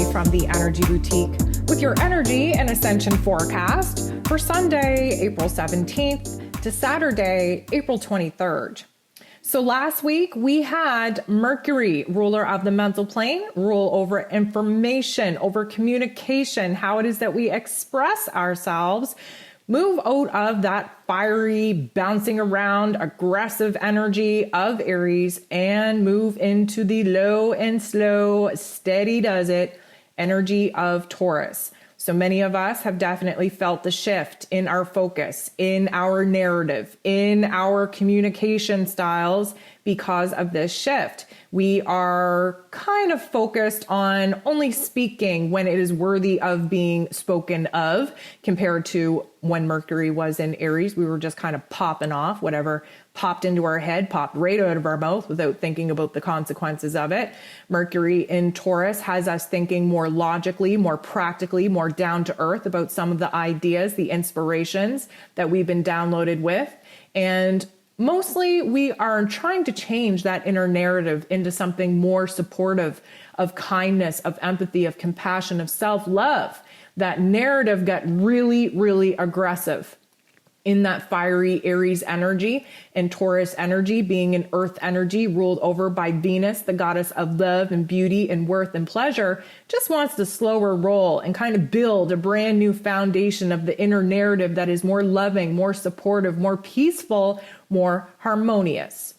Natalie from the Energy Boutique with your energy and ascension forecast for Sunday, April 17th to Saturday, April 23rd. So last week we had Mercury, ruler of the mental plane, rule over information, over communication, how it is that we express ourselves, move out of that fiery, bouncing around, aggressive energy of Aries and move into the low and slow, steady does it energy of Taurus. So many of us have definitely felt the shift in our focus, in our narrative, in our communication styles because of this shift. We are kind of focused on only speaking when it is worthy of being spoken of, compared to when Mercury was in Aries. We were just kind of popping off whatever popped into our head, popped right out of our mouth without thinking about the consequences of it. Mercury in Taurus has us thinking more logically, more practically, more down to earth about some of the ideas, the inspirations that we've been downloaded with. And mostly we are trying to change that inner narrative into something more supportive of kindness, of empathy, of compassion, of self-love. That narrative got really, really aggressive in that fiery Aries energy, and Taurus energy being an earth energy ruled over by Venus, the goddess of love and beauty and worth and pleasure, just wants to slower roll and kind of build a brand new foundation of the inner narrative that is more loving, more supportive, more peaceful, more harmonious.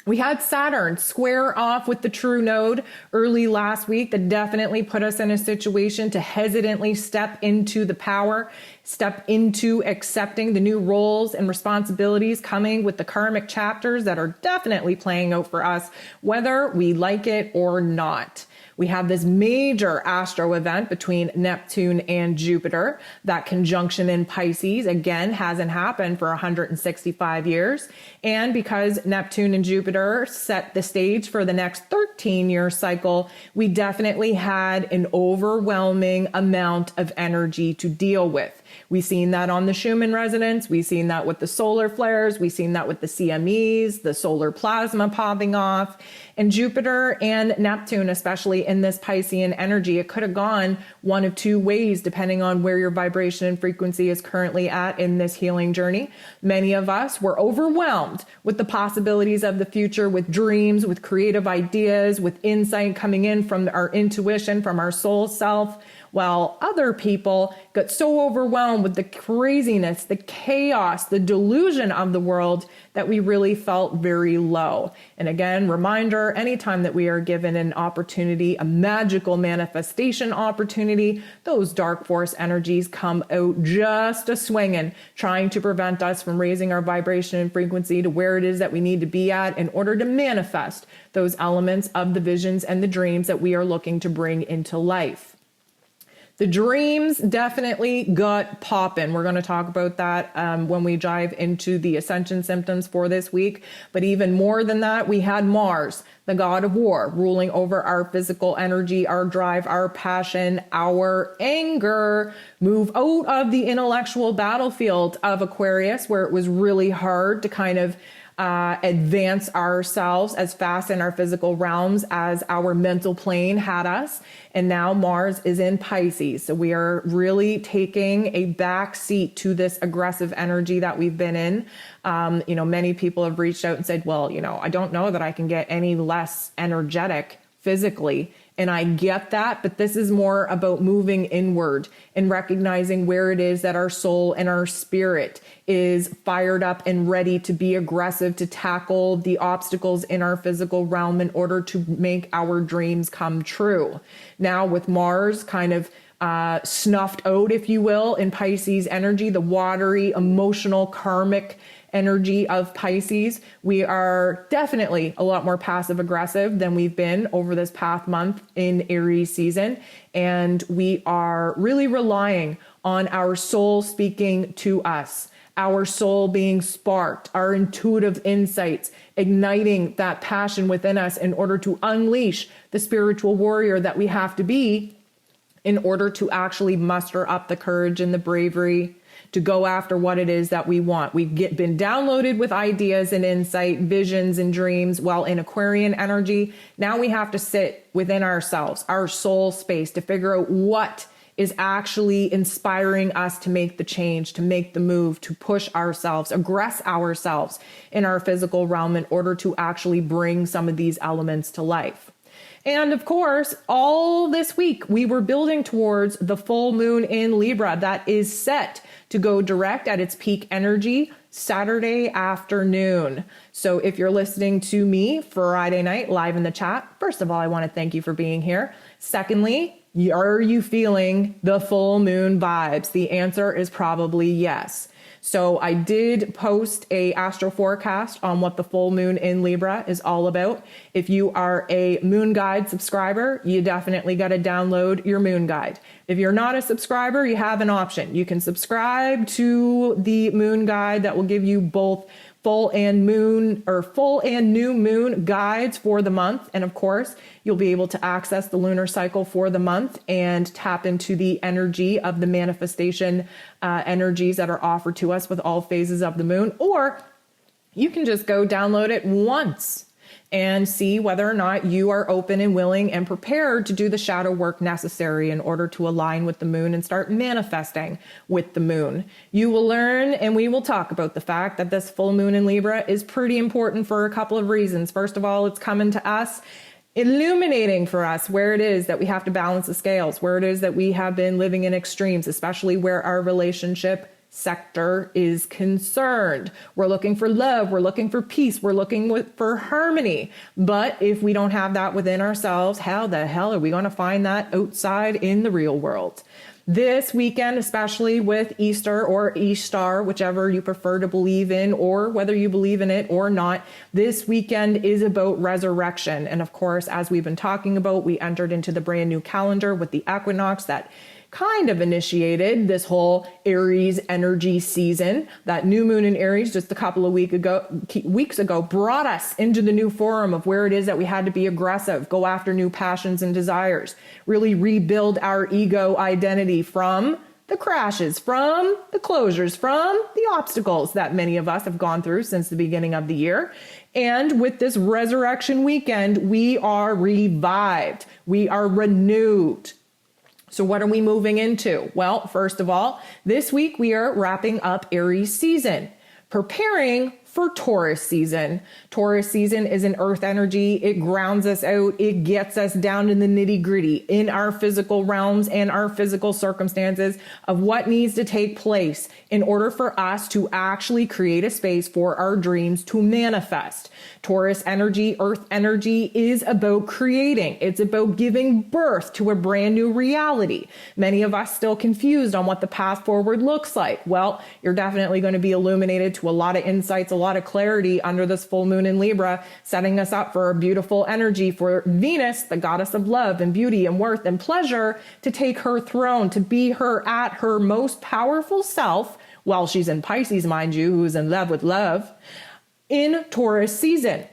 We had Saturn square off with the true node early last week that definitely put us in a situation to hesitantly step into the power, step into accepting the new roles and responsibilities coming with the karmic chapters that are definitely playing out for us, whether we like it or not. We have this major astro event between Neptune and Jupiter. That conjunction in Pisces, again, hasn't happened for 165 years. And because Neptune and Jupiter set the stage for the next 13-year cycle, we definitely had an overwhelming amount of energy to deal with. We've seen that on the Schumann Resonance. We've seen that with the solar flares. We've seen that with the CMEs, the solar plasma popping off. And Jupiter and Neptune, especially in this Piscean energy, it could have gone one of two ways, depending on where your vibration and frequency is currently at in this healing journey. Many of us were overwhelmed with the possibilities of the future, with dreams, with creative ideas, with insight coming in from our intuition, from our soul self, while other people got so overwhelmed with the craziness, the chaos, the delusion of the world that we really felt very low. And again, reminder, anytime that we are given an opportunity, a magical manifestation opportunity, those dark force energies come out just a swinging, trying to prevent us from raising our vibration and frequency to where it is that we need to be at in order to manifest those elements of the visions and the dreams that we are looking to bring into life. The dreams definitely got popping. We're going to talk about that when we dive into the Ascension Symptoms for this week. But even more than that, we had Mars, the god of war, ruling over our physical energy, our drive, our passion, our anger, move out of the intellectual battlefield of Aquarius, where it was really hard to kind of advance ourselves as fast in our physical realms as our mental plane had us. And now Mars is in Pisces. So we are really taking a back seat to this aggressive energy that we've been in. Many people have reached out and said, well, I don't know that I can get any less energetic physically. And I get that, but this is more about moving inward and recognizing where it is that our soul and our spirit is fired up and ready to be aggressive, to tackle the obstacles in our physical realm in order to make our dreams come true. Now with Mars kind of snuffed out, if you will, in Pisces energy, the watery, emotional, karmic energy of Pisces, we are definitely a lot more passive aggressive than we've been over this past month in Aries season. And we are really relying on our soul speaking to us, our soul being sparked, our intuitive insights, igniting that passion within us in order to unleash the spiritual warrior that we have to be in order to actually muster up the courage and the bravery to go after what it is that we want. We've been downloaded with ideas and insight, visions and dreams while in Aquarian energy. Now we have to sit within ourselves, our soul space, to figure out what is actually inspiring us to make the change, to make the move, to push ourselves, aggress ourselves in our physical realm in order to actually bring some of these elements to life. And of course, all this week, we were building towards the full moon in Libra that is set to go direct at its peak energy Saturday afternoon. So if you're listening to me Friday night live in the chat, first of all, I want to thank you for being here. Secondly, are you feeling the full moon vibes? The answer is probably yes. So I did post a astro forecast on what the full moon in Libra is all about. If you are a moon guide subscriber, you definitely got to download your moon guide. If you're not a subscriber, you have an option. You can subscribe to the moon guide that will give you both full and new moon guides for the month. And of course, you'll be able to access the lunar cycle for the month and tap into the energy of the manifestation energies that are offered to us with all phases of the moon. Or you can just go download it once and see whether or not you are open and willing and prepared to do the shadow work necessary in order to align with the moon and start manifesting with the moon. You will learn, and we will talk about the fact that this full moon in Libra is pretty important for a couple of reasons. First of all, it's coming to us, illuminating for us where it is that we have to balance the scales, where it is that we have been living in extremes, especially where our relationship sector is concerned. We're looking for love. We're looking for peace. We're looking for harmony. But if we don't have that within ourselves, how the hell are we going to find that outside in the real world? This weekend, especially with Easter or Ishtar, whichever you prefer to believe in, or whether you believe in it or not, this weekend is about resurrection. And of course, as we've been talking about, we entered into the brand new calendar with the equinox that kind of initiated this whole Aries energy season. That new moon in Aries just a couple of weeks ago brought us into the new forum of where it is that we had to be aggressive, go after new passions and desires, really rebuild our ego identity from the crashes, from the closures, from the obstacles that many of us have gone through since the beginning of the year. And with this resurrection weekend, we are revived. We are renewed. So what are we moving into? Well, first of all, this week we are wrapping up Aries season, preparing for Taurus season. Taurus season is an earth energy. It grounds us out. It gets us down in the nitty gritty in our physical realms and our physical circumstances of what needs to take place in order for us to actually create a space for our dreams to manifest. Taurus energy, earth energy is about creating. It's about giving birth to a brand new reality. Many of us still confused on what the path forward looks like. Well, you're definitely going to be illuminated to a lot of insights, a lot of clarity under this full moon in Libra, setting us up for a beautiful energy for Venus, the goddess of love and beauty and worth and pleasure, to take her throne, to be her at her most powerful self, while she's in Pisces, mind you, who's in love with love, in Taurus season.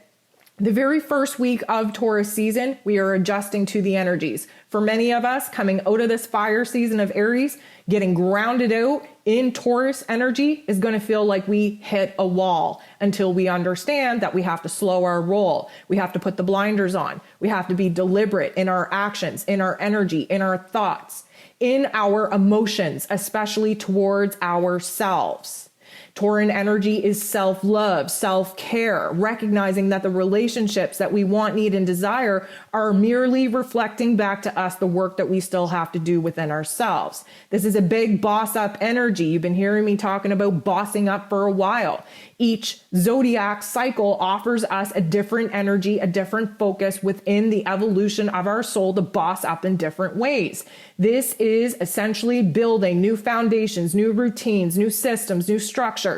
The very first week of Taurus season, we are adjusting to the energies. For many of us, coming out of this fire season of Aries, getting grounded out in Taurus energy is going to feel like we hit a wall until we understand that we have to slow our roll. We have to put the blinders on. We have to be deliberate in our actions, in our energy, in our thoughts, in our emotions, especially towards ourselves. Tauran energy is self-love, self-care, recognizing that the relationships that we want, need, and desire are merely reflecting back to us the work that we still have to do within ourselves. This is a big boss up energy. You've been hearing me talking about bossing up for a while. Each zodiac cycle offers us a different energy, a different focus within the evolution of our soul to boss up in different ways. This is essentially building new foundations, new routines, new systems, new structures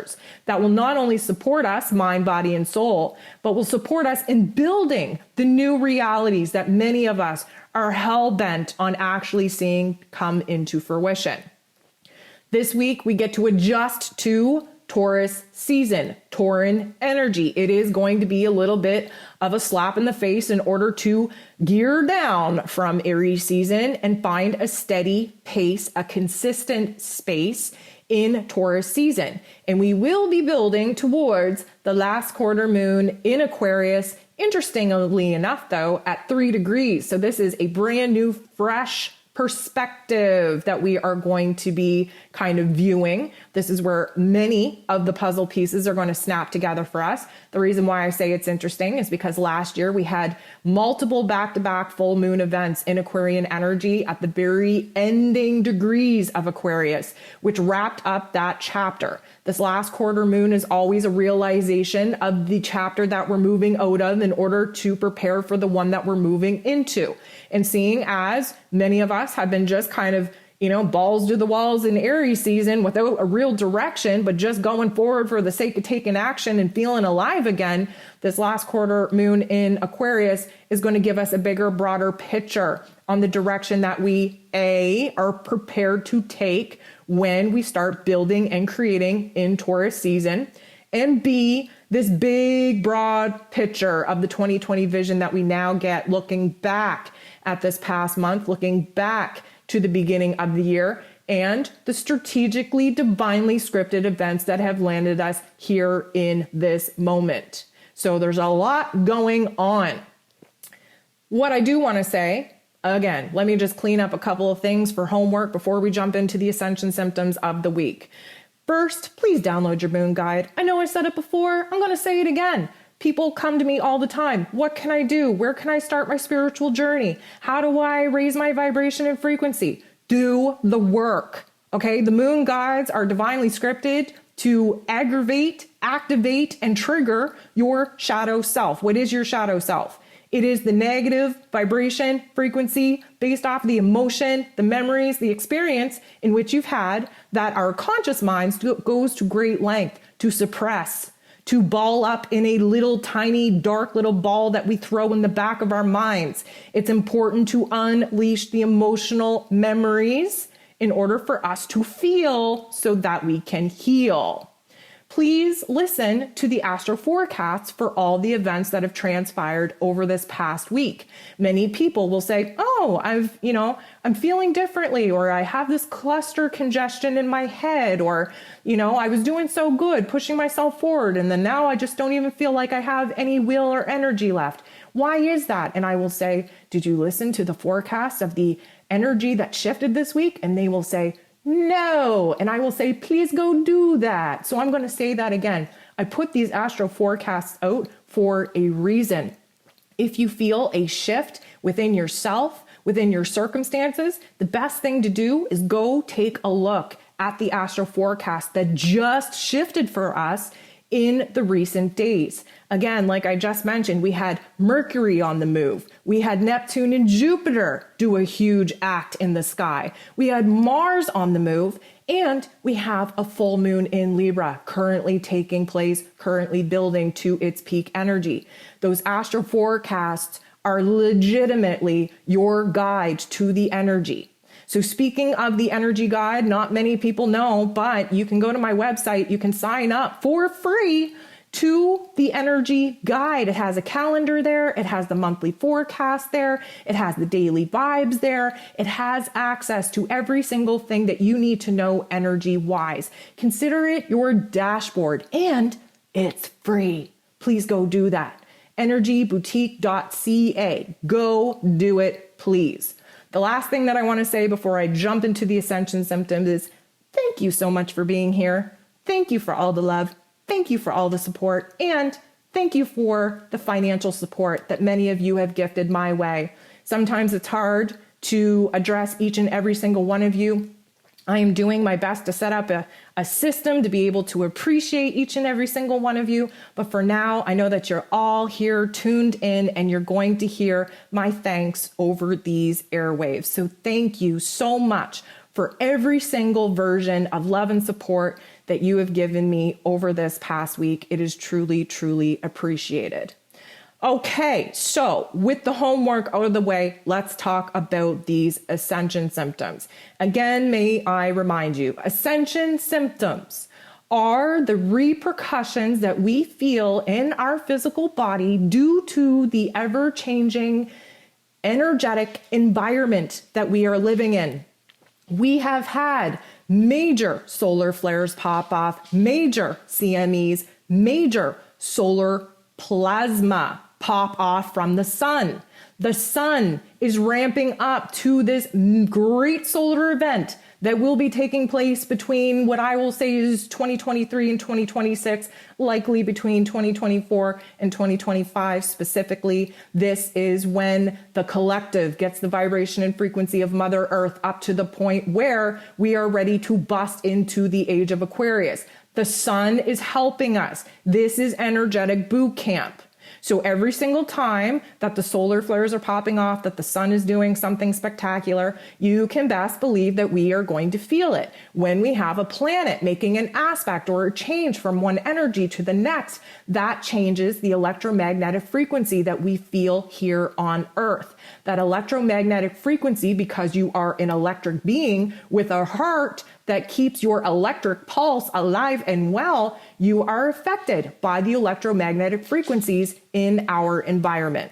that will not only support us, mind, body, and soul, but will support us in building the new realities that many of us are hell-bent on actually seeing come into fruition. This week, we get to adjust to Taurus season, Tauran energy. It is going to be a little bit of a slap in the face in order to gear down from Aries season and find a steady pace, a consistent space in Taurus season. And we will be building towards the last quarter moon in Aquarius, interestingly enough, though, at 3 degrees. So this is a brand new, fresh perspective that we are going to be kind of viewing. This is where many of the puzzle pieces are going to snap together for us. The reason why I say it's interesting is because last year we had multiple back-to-back full moon events in Aquarian energy at the very ending degrees of Aquarius, which wrapped up that chapter. This last quarter moon is always a realization of the chapter that we're moving out of in order to prepare for the one that we're moving into. And seeing as many of us have been just kind of, balls to the walls in Aries season without a real direction, but just going forward for the sake of taking action and feeling alive again, this last quarter moon in Aquarius is going to give us a bigger, broader picture on the direction that we, A, are prepared to take when we start building and creating in Taurus season, and B, this big, broad picture of the 2020 vision that we now get looking back at this past month, looking back to the beginning of the year, and the strategically, divinely scripted events that have landed us here in this moment. So there's a lot going on. What I do want to say, again, let me just clean up a couple of things for homework before we jump into the Ascension Symptoms of the week. First, please download your moon guide. I know I said it before, I'm going to say it again. People come to me all the time. What can I do? Where can I start my spiritual journey? How do I raise my vibration and frequency? Do the work. Okay, the moon guides are divinely scripted to aggravate, activate, and trigger your shadow self. What is your shadow self? It is the negative vibration frequency based off the emotion, the memories, the experience in which you've had that our conscious minds goes to great length to suppress, to ball up in a little tiny dark little ball that we throw in the back of our minds. It's important to unleash the emotional memories in order for us to feel so that we can heal. Please listen to the astro forecasts for all the events that have transpired over this past week. Many people will say, oh, I'm feeling differently, or I have this cluster congestion in my head, or, I was doing so good pushing myself forward, and then now I just don't even feel like I have any will or energy left. Why is that? And I will say, did you listen to the forecast of the energy that shifted this week? And they will say, no. And I will say, please go do that. So I'm going to say that again. I put these astro forecasts out for a reason. If you feel a shift within yourself, within your circumstances, the best thing to do is go take a look at the astro forecast that just shifted for us in the recent days. Again, like I just mentioned, we had Mercury on the move. We had Neptune and Jupiter do a huge act in the sky. We had Mars on the move, and we have a full moon in Libra currently taking place, currently building to its peak energy. Those astro forecasts are legitimately your guide to the energy. So speaking of the energy guide, not many people know, but you can go to my website, you can sign up for free to the energy guide. It has a calendar there. It has the monthly forecast there. It has the daily vibes there. It has access to every single thing that you need to know energy wise. Consider it your dashboard, and it's free. Please go do that. energyboutique.ca. Go do it, please. The last thing that I want to say before I jump into the Ascension Symptoms is thank you so much for being here. Thank you for all the love. Thank you for all the support. And thank you for the financial support that many of you have gifted my way. Sometimes it's hard to address each and every single one of you. I am doing my best to set up a system to be able to appreciate each and every single one of you. But for now, I know that you're all here tuned in, and you're going to hear my thanks over these airwaves. So thank you so much for every single version of love and support that you have given me over this past week. It is truly, truly appreciated. Okay, so with the homework out of the way, let's talk about these Ascension Symptoms. Again, may I remind you, Ascension Symptoms are the repercussions that we feel in our physical body due to the ever-changing energetic environment that we are living in. We have had major solar flares pop off, major CMEs, major solar plasma pop off from the sun. The sun is ramping up to this great solar event that will be taking place between what I will say is 2023 and 2026, likely between 2024 and 2025 specifically. This is when the collective gets the vibration and frequency of Mother Earth up to the point where we are ready to bust into the age of Aquarius. The sun is helping us. This is energetic boot camp. So every single time that the solar flares are popping off, that the sun is doing something spectacular, you can best believe that we are going to feel it. When we have a planet making an aspect or a change from one energy to the next, that changes the electromagnetic frequency that we feel here on Earth. That electromagnetic frequency, because you are an electric being with a heart that keeps your electric pulse alive and well, you are affected by the electromagnetic frequencies in our environment.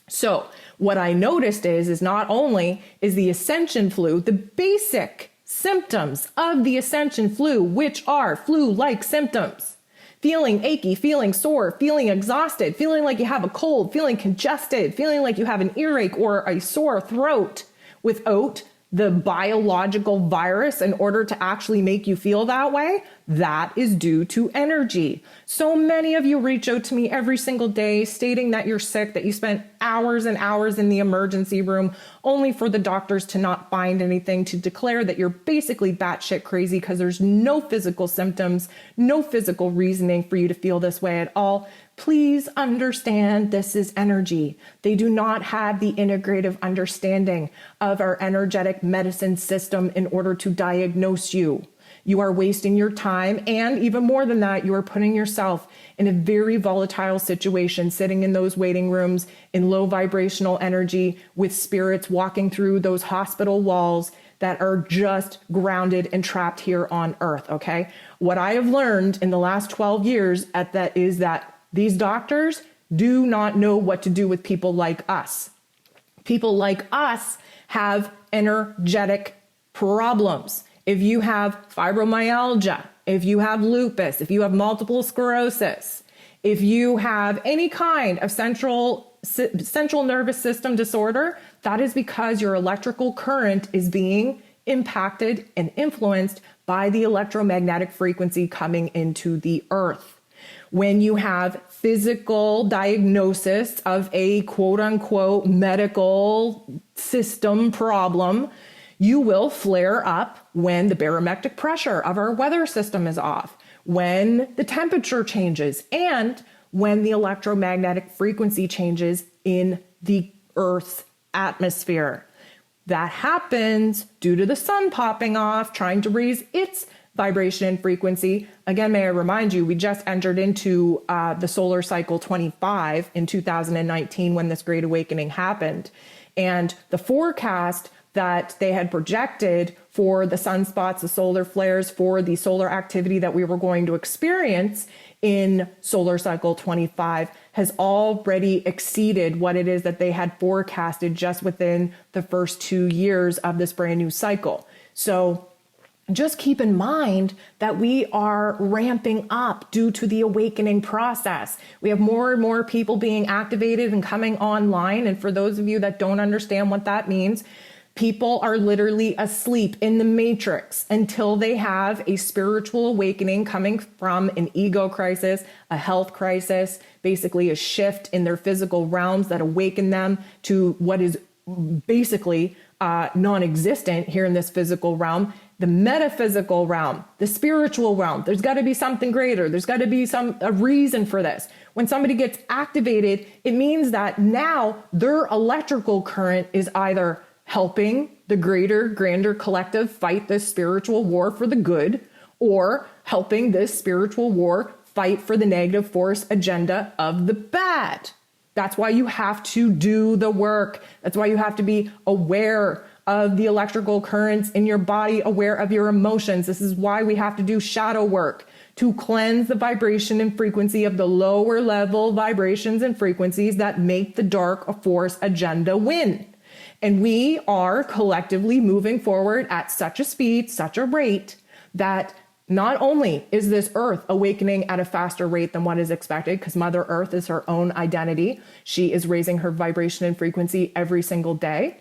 So what I noticed is not only is the Ascension flu, the basic symptoms of the Ascension flu, which are flu-like symptoms, feeling achy, feeling sore, feeling exhausted, feeling like you have a cold, feeling congested, feeling like you have an earache or a sore throat, without the biological virus in order to actually make you feel that way, that is due to energy. So many of you reach out to me every single day stating that you're sick, that you spent hours and hours in the emergency room only for the doctors to not find anything, to declare that you're basically batshit crazy because there's no physical symptoms, no physical reasoning for you to feel this way at all. Please understand this is energy. They do not have the integrative understanding of our energetic medicine system in order to diagnose you. You are wasting your time, and even more than that, you are putting yourself in a very volatile situation, sitting in those waiting rooms in low vibrational energy with spirits walking through those hospital walls that are just grounded and trapped here on Earth, okay? What I have learned in the last 12 years is that these doctors do not know what to do with people like us. People like us have energetic problems. If you have fibromyalgia, if you have lupus, if you have multiple sclerosis, if you have any kind of central nervous system disorder, that is because your electrical current is being impacted and influenced by the electromagnetic frequency coming into the Earth. When you have physical diagnosis of a quote unquote medical system problem, you will flare up when the barometric pressure of our weather system is off, when the temperature changes, and when the electromagnetic frequency changes in the Earth's atmosphere. That happens due to the sun popping off, trying to raise its vibration and frequency. Again, may I remind you, we just entered into the solar cycle 25 in 2019 when this Great Awakening happened. And the forecast that they had projected for the sunspots, the solar flares, for the solar activity that we were going to experience in solar cycle 25 has already exceeded what it is that they had forecasted just within the first 2 years of this brand new cycle. So just keep in mind that we are ramping up due to the awakening process. We have more and more people being activated and coming online. And for those of you that don't understand what that means, people are literally asleep in the matrix until they have a spiritual awakening coming from an ego crisis, a health crisis, basically a shift in their physical realms that awaken them to what is basically non-existent here in this physical realm. The metaphysical realm, the spiritual realm, there's got to be something greater. There's got to be a reason for this. When somebody gets activated, it means that now their electrical current is either helping the greater, grander collective fight this spiritual war for the good, or helping this spiritual war fight for the negative force agenda of the bad. That's why you have to do the work. That's why you have to be aware of the electrical currents in your body, aware of your emotions. This is why we have to do shadow work to cleanse the vibration and frequency of the lower level vibrations and frequencies that make the dark force agenda win. And we are collectively moving forward at such a speed, such a rate, that not only is this earth awakening at a faster rate than what is expected, because Mother Earth is her own identity. She is raising her vibration and frequency every single day.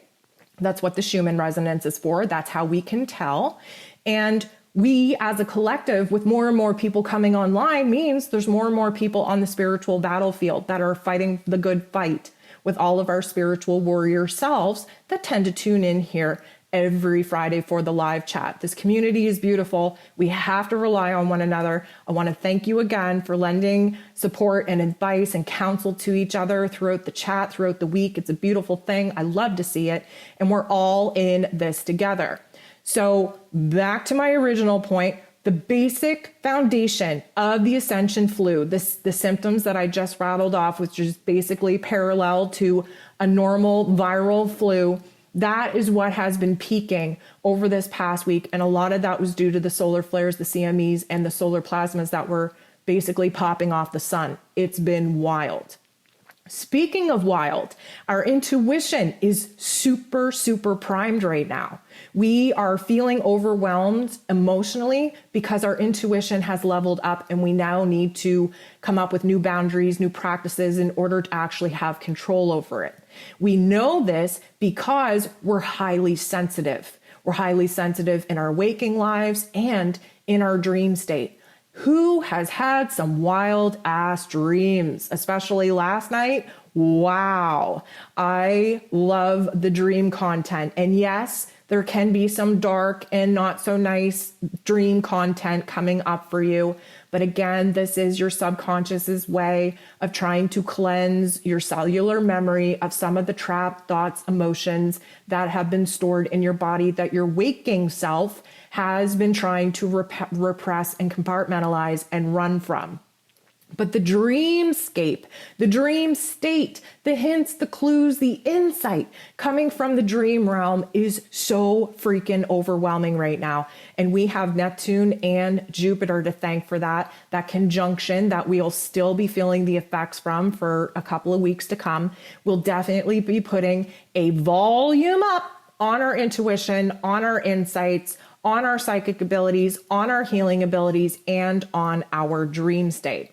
That's what the Schumann Resonance is for. That's how we can tell. And we as a collective, with more and more people coming online, means there's more and more people on the spiritual battlefield that are fighting the good fight with all of our spiritual warrior selves that tend to tune in here every Friday for the live chat. This community is beautiful. We have to rely on one another. I want to thank you again for lending support and advice and counsel to each other throughout the chat, throughout the week. It's a beautiful thing. I love to see it. And we're all in this together. So back to my original point, the basic foundation of the Ascension flu, the symptoms that I just rattled off, which is basically parallel to a normal viral flu, that is what has been peaking over this past week. And a lot of that was due to the solar flares, the CMEs, and the solar plasmas that were basically popping off the sun. It's been wild. Speaking of wild, our intuition is super, super primed right now. We are feeling overwhelmed emotionally because our intuition has leveled up and we now need to come up with new boundaries, new practices in order to actually have control over it. We know this because we're highly sensitive. We're highly sensitive in our waking lives and in our dream state. Who has had some wild ass dreams, especially last night? Wow. I love the dream content. And yes, there can be some dark and not so nice dream content coming up for you. But again, this is your subconscious's way of trying to cleanse your cellular memory of some of the trapped thoughts, emotions that have been stored in your body that your waking self has been trying to repress and compartmentalize and run from. But the dreamscape, the dream state, the hints, the clues, the insight coming from the dream realm is so freaking overwhelming right now. And we have Neptune and Jupiter to thank for that conjunction that we'll still be feeling the effects from for a couple of weeks to come. We'll definitely be putting a volume up on our intuition, on our insights, on our psychic abilities, on our healing abilities, and on our dream state.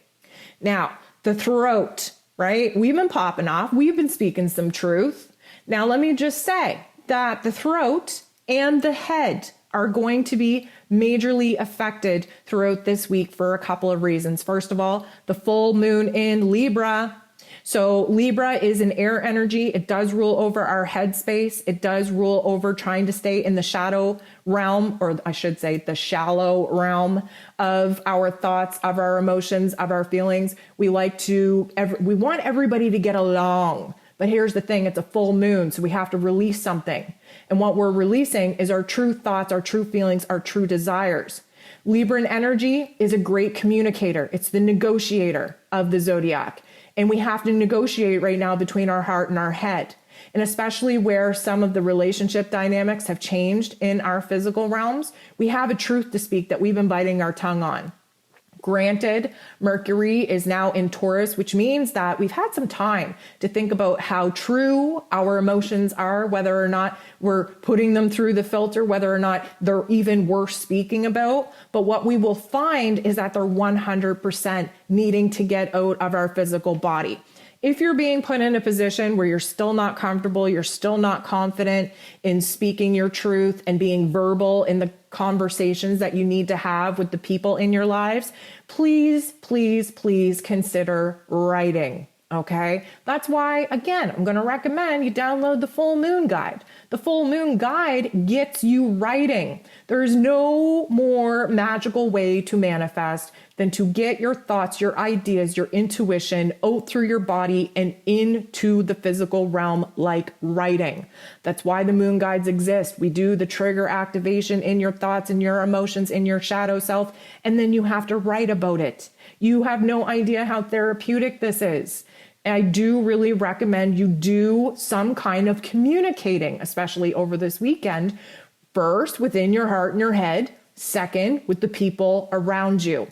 Now, the throat, right? We've been popping off. We've been speaking some truth. Now, let me just say that the throat and the head are going to be majorly affected throughout this week for a couple of reasons. First of all, the full moon in Libra. So Libra is an air energy. It does rule over our head space. It does rule over trying to stay in the shadow realm, or I should say the shallow realm of our thoughts, of our emotions, of our feelings. We want everybody to get along. But here's the thing, it's a full moon, so we have to release something. And what we're releasing is our true thoughts, our true feelings, our true desires. Libran energy is a great communicator. It's the negotiator of the zodiac. And we have to negotiate right now between our heart and our head. And especially where some of the relationship dynamics have changed in our physical realms, we have a truth to speak that we've been biting our tongue on. Granted, Mercury is now in Taurus, which means that we've had some time to think about how true our emotions are, whether or not we're putting them through the filter, whether or not they're even worth speaking about. But what we will find is that they're 100% needing to get out of our physical body. If you're being put in a position where you're still not comfortable, you're still not confident in speaking your truth and being verbal in the conversations that you need to have with the people in your lives, please, please, please consider writing. Okay. That's why, again, I'm going to recommend you download the Full Moon Guide. The Full Moon Guide gets you writing. There's no more magical way to manifest than to get your thoughts, your ideas, your intuition out through your body and into the physical realm like writing. That's why the moon guides exist. We do the trigger activation in your thoughts and your emotions in your shadow self, and then you have to write about it. You have no idea how therapeutic this is. I do really recommend you do some kind of communicating, especially over this weekend. First, within your heart and your head. Second, with the people around you.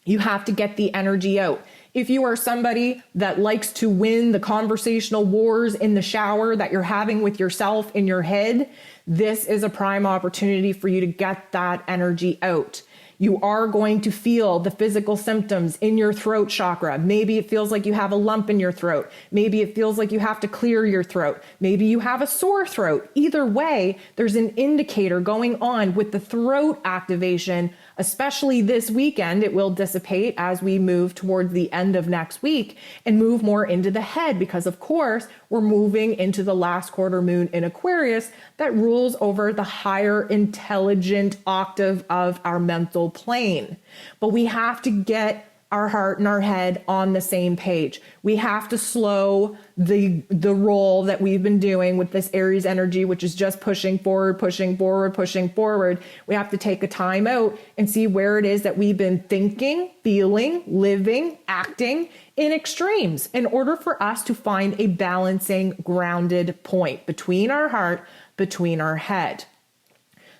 You have to get the energy out. If you are somebody that likes to win the conversational wars in the shower that you're having with yourself in your head, this is a prime opportunity for you to get that energy out. You are going to feel the physical symptoms in your throat chakra. Maybe it feels like you have a lump in your throat. Maybe it feels like you have to clear your throat. Maybe you have a sore throat. Either way, there's an indicator going on with the throat activation, especially this weekend. It will dissipate as we move towards the end of next week and move more into the head because, of course, we're moving into the last quarter moon in Aquarius that rules over the higher intelligent octave of our mental plane. But we have to get our heart and our head on the same page. We have to slow the roll that we've been doing with this Aries energy, which is just pushing forward, pushing forward, pushing forward. We have to take a time out and see where it is that we've been thinking, feeling, living, acting in extremes in order for us to find a balancing, grounded point between our heart, between our head.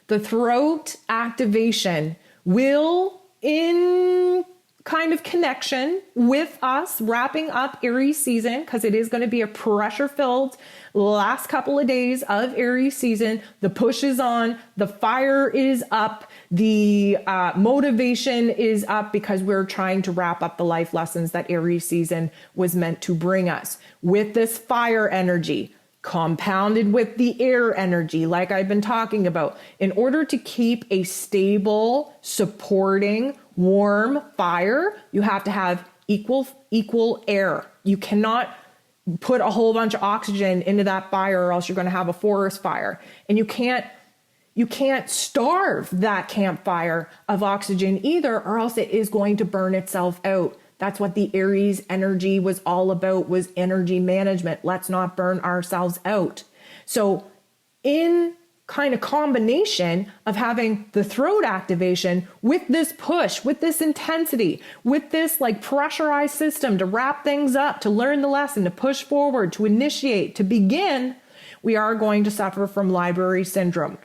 The throat activation will, in kind of connection with us wrapping up Aries season, because it is going to be a pressure-filled last couple of days of Aries season. The push is on, the fire is up, the motivation is up because we're trying to wrap up the life lessons that Aries season was meant to bring us. With this fire energy, compounded with the air energy, like I've been talking about, in order to keep a stable, supporting, warm fire, you have to have equal air. You cannot put a whole bunch of oxygen into that fire or else you're going to have a forest fire. And you can't starve that campfire of oxygen either, or else it is going to burn itself out. That's what the Aries energy was all about, was energy management. Let's not burn ourselves out. So in kind of combination of having the throat activation with this push, with this intensity, with this like pressurized system to wrap things up, to learn the lesson, to push forward, to initiate, to begin, we are going to suffer from library syndrome.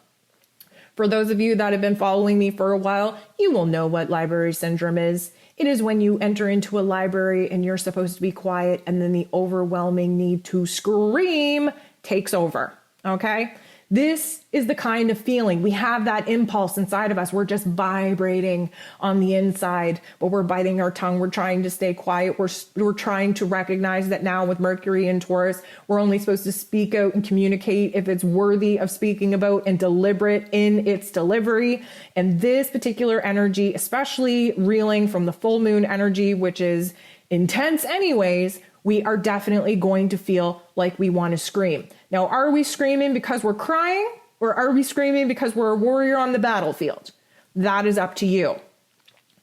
For those of you that have been following me for a while, you will know what library syndrome is. It is when you enter into a library and you're supposed to be quiet and then the overwhelming need to scream takes over, okay? This is the kind of feeling. We have that impulse inside of us. We're just vibrating on the inside, but we're biting our tongue. We're trying to stay quiet. We're trying to recognize that now with Mercury in Taurus, we're only supposed to speak out and communicate if it's worthy of speaking about and deliberate in its delivery. And this particular energy, especially reeling from the full moon energy, which is intense anyways, we are definitely going to feel like we want to scream. Now, are we screaming because we're crying, or are we screaming because we're a warrior on the battlefield? That is up to you.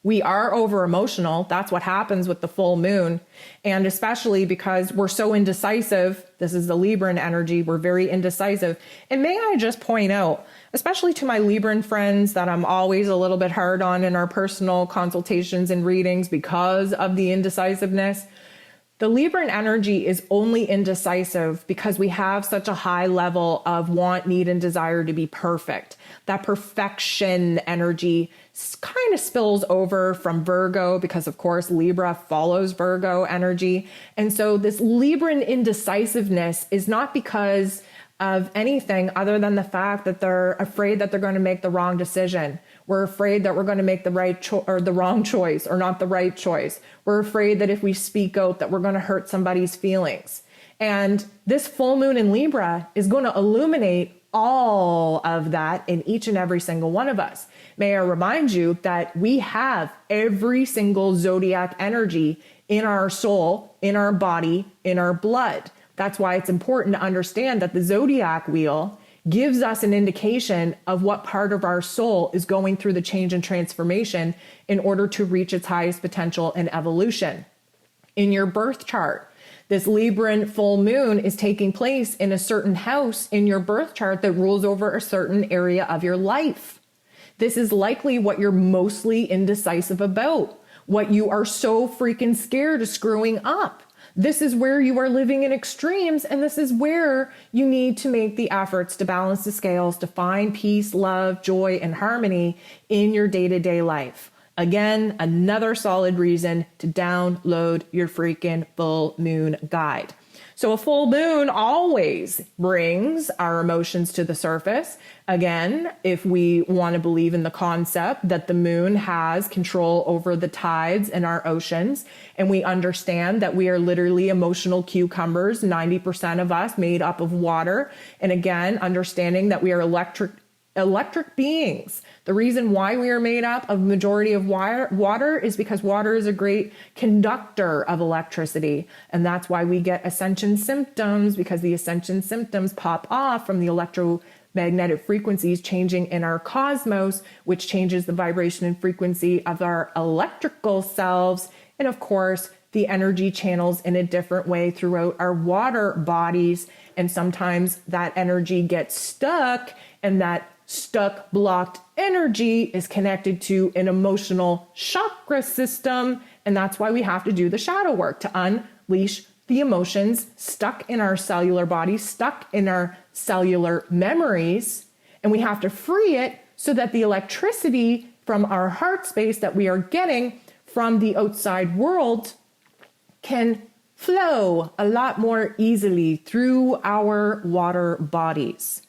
We are over emotional. That's what happens with the full moon. And especially because we're so indecisive, this is the Libran energy, we're very indecisive. And may I just point out, especially to my Libran friends that I'm always a little bit hard on in our personal consultations and readings because of the indecisiveness, the Libran energy is only indecisive because we have such a high level of want, need, and desire to be perfect. That perfection energy kind of spills over from Virgo because, of course, Libra follows Virgo energy. And so this Libran indecisiveness is not because of anything other than the fact that they're afraid that they're going to make the wrong decision. We're afraid that we're going to make the right or the wrong choice, or not the right choice. We're afraid that if we speak out that we're going to hurt somebody's feelings. And this full moon in Libra is going to illuminate all of that in each and every single one of us. May I remind you that we have every single zodiac energy in our soul, in our body, in our blood. That's why it's important to understand that the zodiac wheel gives us an indication of what part of our soul is going through the change and transformation in order to reach its highest potential and evolution. In your birth chart, this Libran full moon is taking place in a certain house in your birth chart that rules over a certain area of your life. This is likely what you're mostly indecisive about, what you are so freaking scared of screwing up. This is where you are living in extremes, and this is where you need to make the efforts to balance the scales, to find peace, love, joy, and harmony in your day-to-day life. Again, another solid reason to download your freaking full moon guide. So a full moon always brings our emotions to the surface. Again, if we want to believe in the concept that the moon has control over the tides in our oceans, and we understand that we are literally emotional cucumbers, 90% of us made up of water. And again, understanding that we are electric beings. The reason why we are made up of majority of water is because water is a great conductor of electricity. And that's why we get ascension symptoms, because the ascension symptoms pop off from the electromagnetic frequencies changing in our cosmos, which changes the vibration and frequency of our electrical selves. And of course, the energy channels in a different way throughout our water bodies. And sometimes that energy gets stuck, and that stuck, blocked energy is connected to an emotional chakra system. And that's why we have to do the shadow work to unleash the emotions stuck in our cellular body, stuck in our cellular memories. And we have to free it so that the electricity from our heart space that we are getting from the outside world can flow a lot more easily through our water bodies.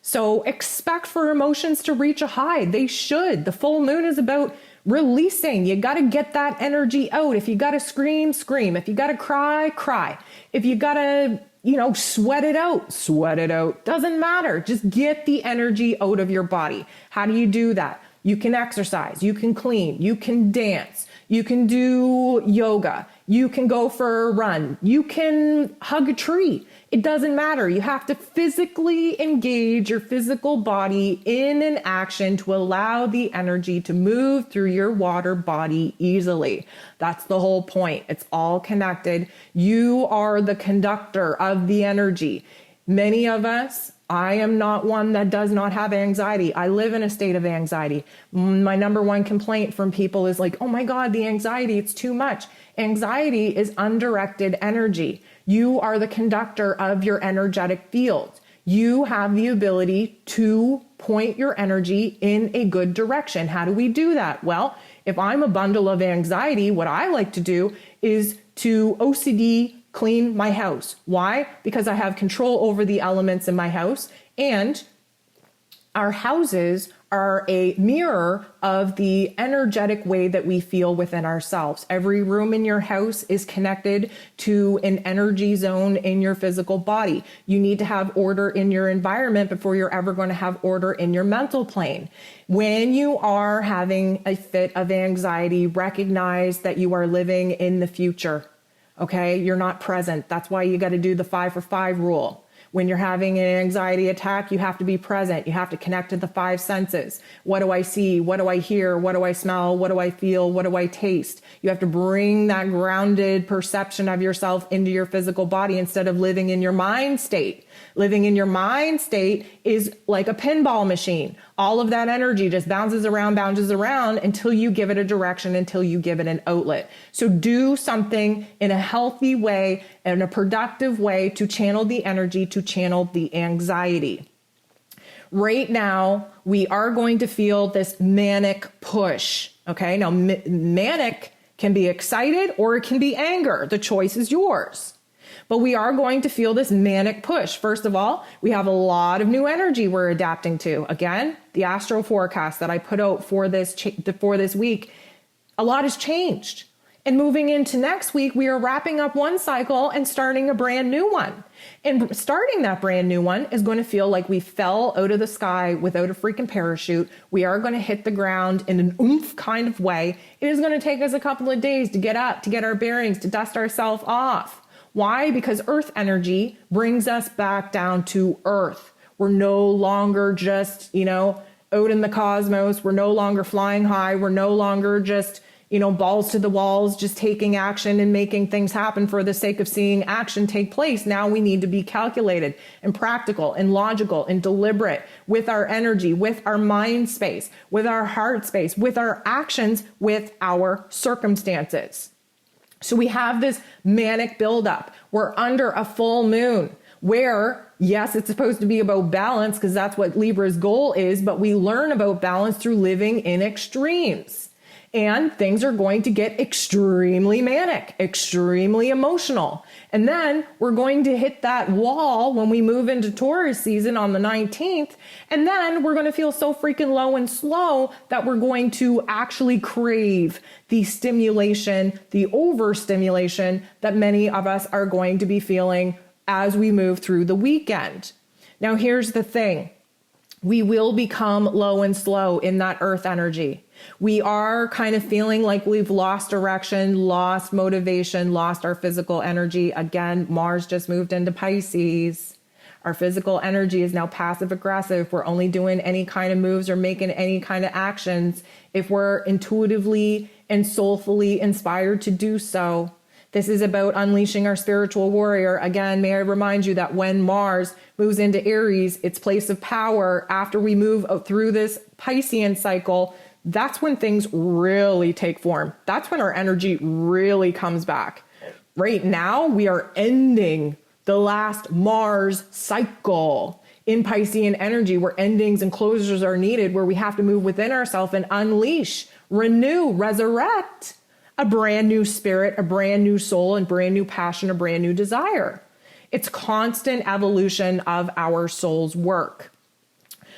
So expect for emotions to reach a high. They should. The full moon is about releasing. You got to get that energy out. If you got to scream, scream. If you got to cry, cry. If you got to, sweat it out, sweat it out. Doesn't matter. Just get the energy out of your body. How do you do that? You can exercise. You can clean. You can dance. You can do yoga. You can go for a run. You can hug a tree. It doesn't matter. You have to physically engage your physical body in an action to allow the energy to move through your water body easily. That's the whole point. It's all connected. You are the conductor of the energy. Many of us, I am not one that does not have anxiety. I live in a state of anxiety. My number one complaint from people is like, oh my God, the anxiety, it's too much. Anxiety is undirected energy. You are the conductor of your energetic field. You have the ability to point your energy in a good direction. How do we do that? Well, if I'm a bundle of anxiety, what I like to do is to OCD clean my house. Why? Because I have control over the elements in my house, and our houses are a mirror of the energetic way that we feel within ourselves. Every room in your house is connected to an energy zone in your physical body. You need to have order in your environment before you're ever going to have order in your mental plane. When you are having a fit of anxiety, recognize that you are living in the future. Okay, you're not present. That's why you got to do the 5 for 5 rule. When you're having an anxiety attack, you have to be present. You have to connect to the 5 senses. What do I see? What do I hear? What do I smell? What do I feel? What do I taste? You have to bring that grounded perception of yourself into your physical body instead of living in your mind state. Living in your mind state is like a pinball machine. All of that energy just bounces around until you give it a direction, until you give it an outlet. So do something in a healthy way and a productive way to channel the energy, to channel the anxiety. Right now, we are going to feel this manic push. Okay, now manic can be excited or it can be anger. The choice is yours. But we are going to feel this manic push. First of all, we have a lot of new energy we're adapting to. Again, the astro forecast that I put out for this week, a lot has changed. And moving into next week, we are wrapping up one cycle and starting a brand new one. And starting that brand new one is going to feel like we fell out of the sky without a freaking parachute. We are going to hit the ground in an oomph kind of way. It is going to take us a couple of days to get up, to get our bearings, to dust ourselves off. Why? Because earth energy brings us back down to earth. We're no longer just, out in the cosmos. We're no longer flying high. We're no longer just, balls to the walls, just taking action and making things happen for the sake of seeing action take place. Now we need to be calculated and practical and logical and deliberate with our energy, with our mind space, with our heart space, with our actions, with our circumstances. So we have this manic buildup. We're under a full moon where, yes, it's supposed to be about balance because that's what Libra's goal is, but we learn about balance through living in extremes. And things are going to get extremely manic, extremely emotional. And then we're going to hit that wall when we move into Taurus season on the 19th. And then we're going to feel so freaking low and slow that we're going to actually crave the stimulation, the overstimulation that many of us are going to be feeling as we move through the weekend. Now, here's the thing. We will become low and slow in that earth energy. We are kind of feeling like we've lost direction, lost motivation, lost our physical energy. Again, Mars just moved into Pisces. Our physical energy is now passive aggressive. We're only doing any kind of moves or making any kind of actions if we're intuitively and soulfully inspired to do so. This is about unleashing our spiritual warrior. Again, may I remind you that when Mars moves into Aries, its place of power, after we move through this Piscean cycle, that's when things really take form. That's when our energy really comes back. Right now, we are ending the last Mars cycle in Piscean energy, where endings and closures are needed, where we have to move within ourselves and unleash, renew, resurrect a brand new spirit, a brand new soul, and brand new passion, a brand new desire. It's constant evolution of our soul's work.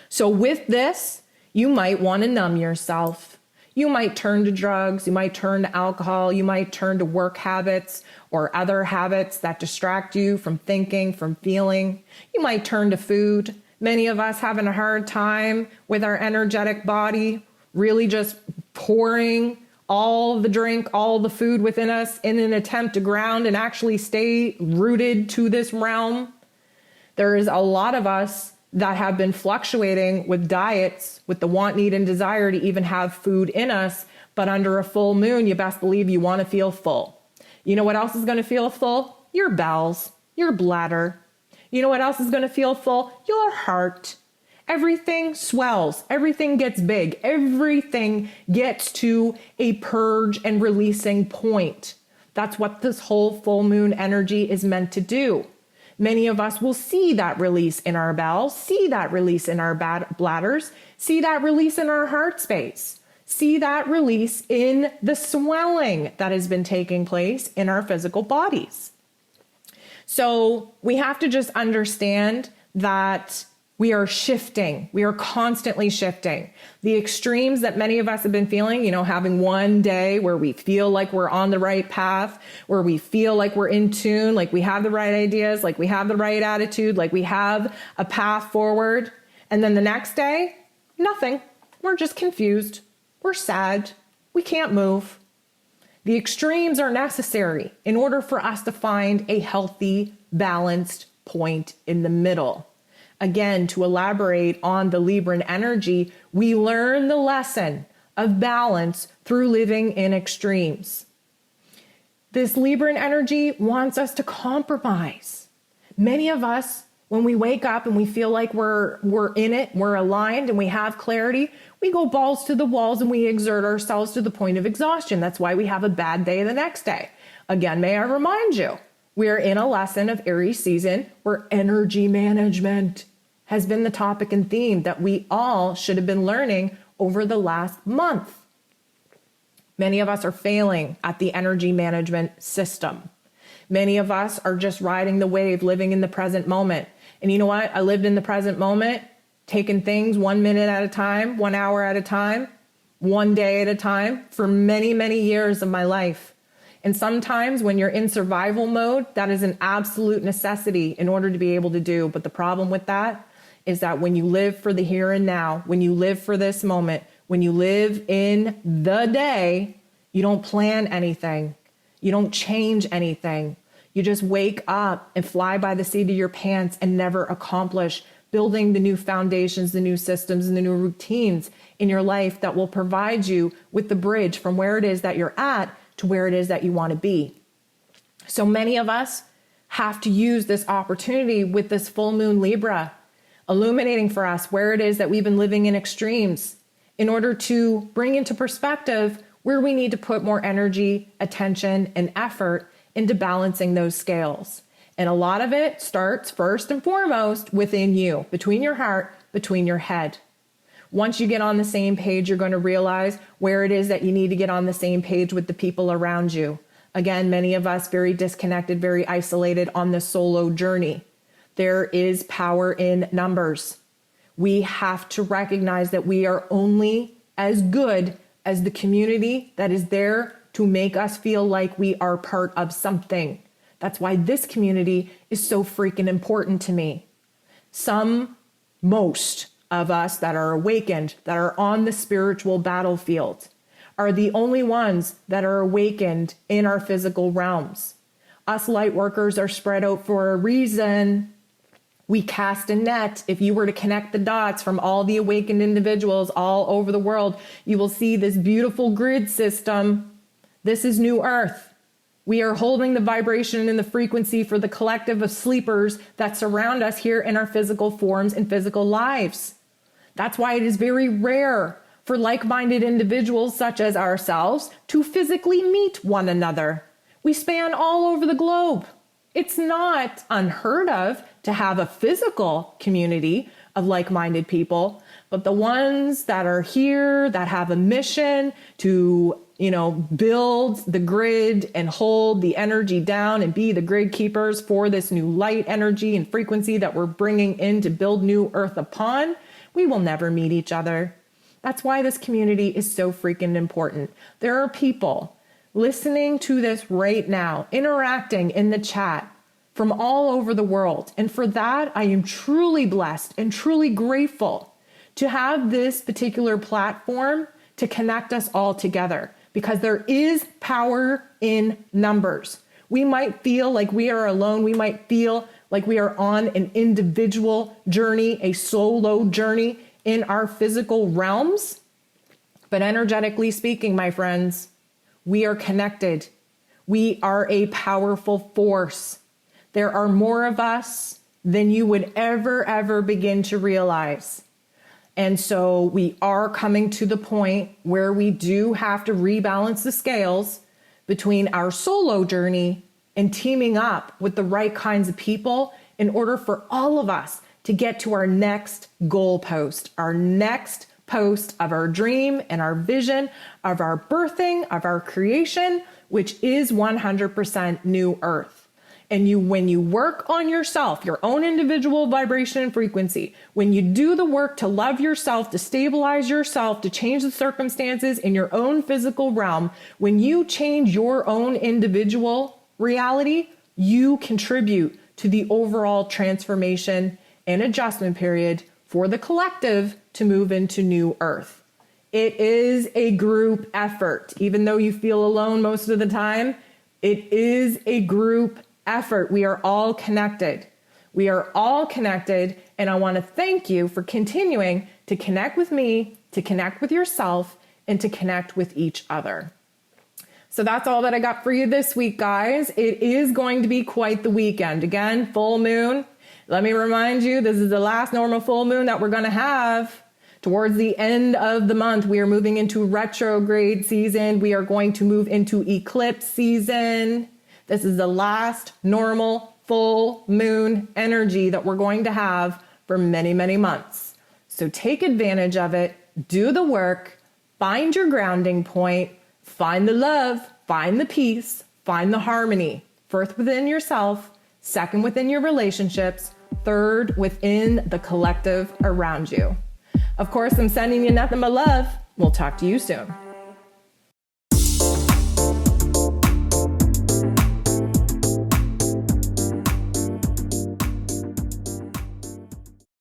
So with this, you might want to numb yourself. You might turn to drugs. You might turn to alcohol. You might turn to work habits or other habits that distract you from thinking, from feeling. You might turn to food. Many of us having a hard time with our energetic body, really just pouring all the drink, all the food within us in an attempt to ground and actually stay rooted to this realm. There is a lot of us that have been fluctuating with diets, with the want, need, and desire to even have food in us. But under a full moon, you best believe you want to feel full. You know what else is going to feel full? Your bowels, your bladder. You know what else is going to feel full? Your heart. Everything swells, everything gets big, everything gets to a purge and releasing point. That's what this whole full moon energy is meant to do. Many of us will see that release in our bowels, see that release in our bladders, see that release in our heart space, see that release in the swelling that has been taking place in our physical bodies. So we have to just understand that we are shifting. We are constantly shifting. The extremes that many of us have been feeling, having one day where we feel like we're on the right path, where we feel like we're in tune, like we have the right ideas, like we have the right attitude, like we have a path forward. And then the next day, nothing. We're just confused. We're sad. We can't move. The extremes are necessary in order for us to find a healthy, balanced point in the middle. Again, to elaborate on the Libran energy, we learn the lesson of balance through living in extremes. This Libran energy wants us to compromise. Many of us, when we wake up and we feel like we're in it, we're aligned and we have clarity, we go balls to the walls and we exert ourselves to the point of exhaustion. That's why we have a bad day the next day. Again, may I remind you, we're in a lesson of Aries season where energy management has been the topic and theme that we all should have been learning over the last month. Many of us are failing at the energy management system. Many of us are just riding the wave, living in the present moment. And you know what? I lived in the present moment, taking things 1 minute at a time, 1 hour at a time, 1 day at a time for many, many years of my life. And sometimes when you're in survival mode, that is an absolute necessity in order to be able to do. But the problem with that is that when you live for the here and now, when you live for this moment, when you live in the day, you don't plan anything. You don't change anything. You just wake up and fly by the seat of your pants and never accomplish building the new foundations, the new systems, and the new routines in your life that will provide you with the bridge from where it is that you're at to where it is that you want to be. So many of us have to use this opportunity with this full moon Libra, illuminating for us where it is that we've been living in extremes in order to bring into perspective where we need to put more energy, attention, and effort into balancing those scales. And a lot of it starts first and foremost within you, between your heart, between your head. Once you get on the same page, you're going to realize where it is that you need to get on the same page with the people around you. Again, many of us very disconnected, very isolated on the solo journey. There is power in numbers. We have to recognize that we are only as good as the community that is there to make us feel like we are part of something. That's why this community is so freaking important to me. Most of us that are awakened, that are on the spiritual battlefield, are the only ones that are awakened in our physical realms. Us light workers are spread out for a reason. We cast a net. If you were to connect the dots from all the awakened individuals all over the world, you will see this beautiful grid system. This is New Earth. We are holding the vibration and the frequency for the collective of sleepers that surround us here in our physical forms and physical lives. That's why it is very rare for like-minded individuals such as ourselves to physically meet one another. We span all over the globe. It's not unheard of to have a physical community of like-minded people, but the ones that are here that have a mission to, build the grid and hold the energy down and be the grid keepers for this new light energy and frequency that we're bringing in to build new earth upon, we will never meet each other. That's why this community is so freaking important. There are people listening to this right now, interacting in the chat from all over the world. And for that, I am truly blessed and truly grateful to have this particular platform to connect us all together, because there is power in numbers. We might feel like we are alone. We might feel like we are on an individual journey, a solo journey in our physical realms. But energetically speaking, my friends, we are connected. We are a powerful force. There are more of us than you would ever begin to realize. And so we are coming to the point where we do have to rebalance the scales between our solo journey and teaming up with the right kinds of people in order for all of us to get to our next goalpost, our next post of our dream and our vision of our birthing, of our creation, which is 100% new earth. And when you work on yourself, your own individual vibration and frequency, when you do the work to love yourself, to stabilize yourself, to change the circumstances in your own physical realm, when you change your own individual reality, you contribute to the overall transformation and adjustment period for the collective to move into new earth. It is a group effort. Even though you feel alone most of the time, it is a group effort. We are all connected. We are all connected. And I want to thank you for continuing to connect with me, to connect with yourself, and to connect with each other. So that's all that I got for you this week, guys. It is going to be quite the weekend. Again, full moon. Let me remind you, this is the last normal full moon that we're going to have. Towards the end of the month, we are moving into retrograde season. We are going to move into eclipse season. This is the last normal full moon energy that we're going to have for many months. So take advantage of it, do the work, find your grounding point, find the love, find the peace, find the harmony. First within yourself, second within your relationships, third within the collective around you. Of course, I'm sending you nothing but love. We'll talk to you soon.